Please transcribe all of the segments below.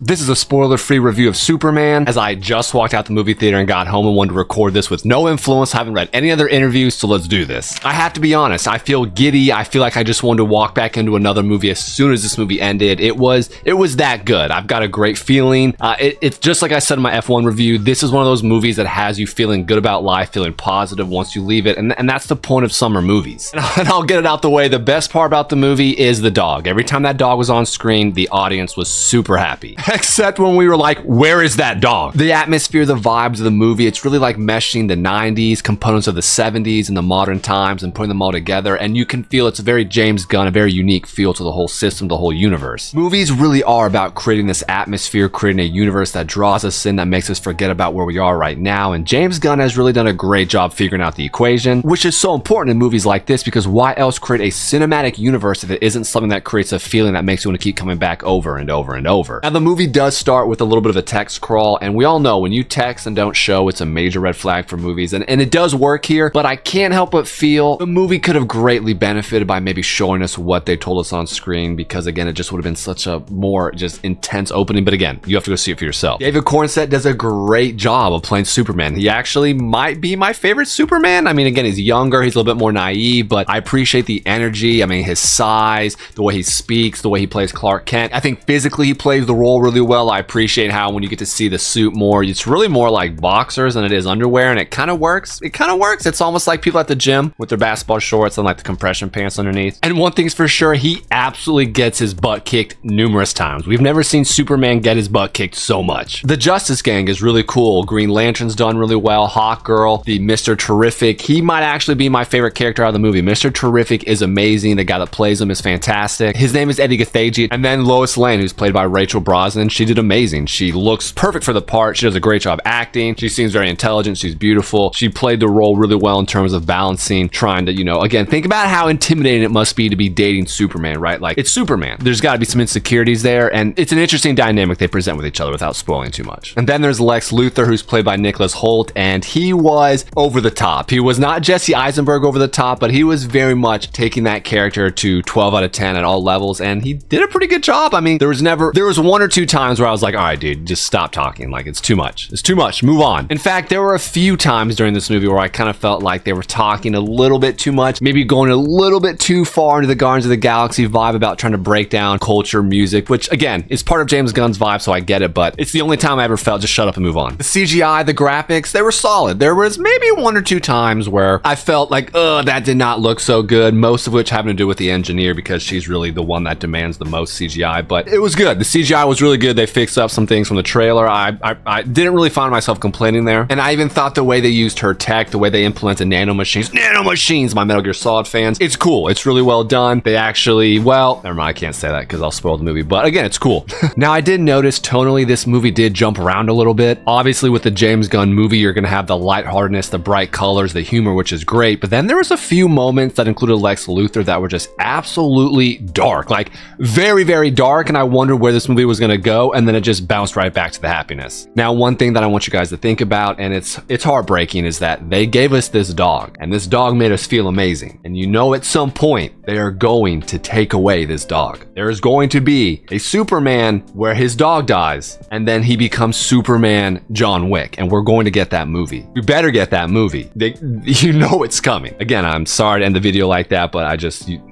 This is a spoiler-free review of Superman, as I just walked out the movie theater and got home and wanted to record this with no influence. I haven't read any other interviews, so let's do this. I have to be honest, I feel giddy. I feel like I just wanted to walk back into another movie as soon as this movie ended. It was that good. I've got a great feeling. It's just like I said in my F1 review, this is one of those movies that has you feeling good about life, feeling positive once you leave it, and that's the point of summer movies. And I'll get it out the way. The best part about the movie is the dog. Every time that dog was on screen, the audience was super happy. Except when we were like, where is that dog? The atmosphere, the vibes of the movie, it's really like meshing the 90s, components of the 70s and the modern times and putting them all together. And you can feel it's a very James Gunn, a very unique feel to the whole system, the whole universe. Movies really are about creating this atmosphere, creating a universe that draws us in, that makes us forget about where we are right now. And James Gunn has really done a great job figuring out the equation, which is so important in movies like this, because why else create a cinematic universe if it isn't something that creates a feeling that makes you want to keep coming back over and over and over? Now, the movie does start with a little bit of a text crawl, and we all know when you text and don't show, it's a major red flag for movies, and it does work here, but I can't help but feel the movie could have greatly benefited by maybe showing us what they told us on screen, because again, it just would have been such a more just intense opening. But again, you have to go see it for yourself. David Cornsett does a great job of playing Superman. He actually might be my favorite Superman. I mean, again, he's younger, he's a little bit more naive, but I appreciate the energy. I mean, his size, the way he speaks, the way he plays Clark Kent. I think physically he plays the role really well. I appreciate how when you get to see the suit more, it's really more like boxers than it is underwear, and it kind of works. It's almost like people at the gym with their basketball shorts and like the compression pants underneath. And one thing's for sure, he absolutely gets his butt kicked numerous times. We've never seen Superman get his butt kicked so much. The Justice Gang is really cool. Green Lantern's done really well. Hawkgirl, the Mr. Terrific, he might actually be my favorite character out of the movie. Mr. Terrific is amazing. The guy that plays him is fantastic. His name is Eddie Gathegi. And then Lois Lane, who's played by Rachel Brosnan, she did amazing. She looks perfect for the part. She does a great job acting. She seems very intelligent. She's beautiful. She played the role really well in terms of balancing, trying to, again, think about how intimidating it must be to be dating Superman, right? Like, it's Superman. There's got to be some insecurities there, and it's an interesting dynamic they present with each other without spoiling too much. And then there's Lex Luthor, who's played by Nicholas Hoult, and he was over the top. He was not Jesse Eisenberg over the top, but he was very much taking that character to 12 out of 10 at all levels, and he did a pretty good job. I mean, there was one or two times where I was like, all right, dude, just stop talking. Like, it's too much. It's too much. Move on. In fact, there were a few times during this movie where I kind of felt like they were talking a little bit too much, maybe going a little bit too far into the Guardians of the Galaxy vibe about trying to break down culture, music, which again is part of James Gunn's vibe, so I get it, but it's the only time I ever felt just shut up and move on. The CGI, the graphics, they were solid. There was maybe one or two times where I felt like, that did not look so good, most of which having to do with the engineer, because she's really the one that demands the most CGI, but it was good. The CGI was really good. They fixed up some things from the trailer. I didn't really find myself complaining there. And I even thought the way they used her tech, the way they implemented nanomachines, my Metal Gear Solid fans, it's cool. It's really well done. They actually, well, never mind, I can't say that because I'll spoil the movie, but again, it's cool. Now, I did notice tonally this movie did jump around a little bit. Obviously, with the James Gunn movie, you're going to have the lightheartedness, the bright colors, the humor, which is great, but then there was a few moments that included Lex Luthor that were just absolutely dark, like very, very dark, and I wondered where this movie was going to go, and then it just bounced right back to the happiness. Now, one thing that I want you guys to think about, and it's heartbreaking, is that they gave us this dog, and this dog made us feel amazing. And at some point, they are going to take away this dog. There is going to be a Superman where his dog dies, and then he becomes Superman John Wick, and we're going to get that movie. We better get that movie. It's coming. Again, I'm sorry to end the video like that, but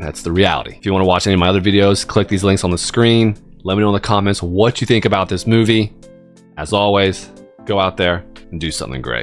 that's the reality. If you want to watch any of my other videos, click these links on the screen. Let me know in the comments what you think about this movie. As always, go out there and do something great.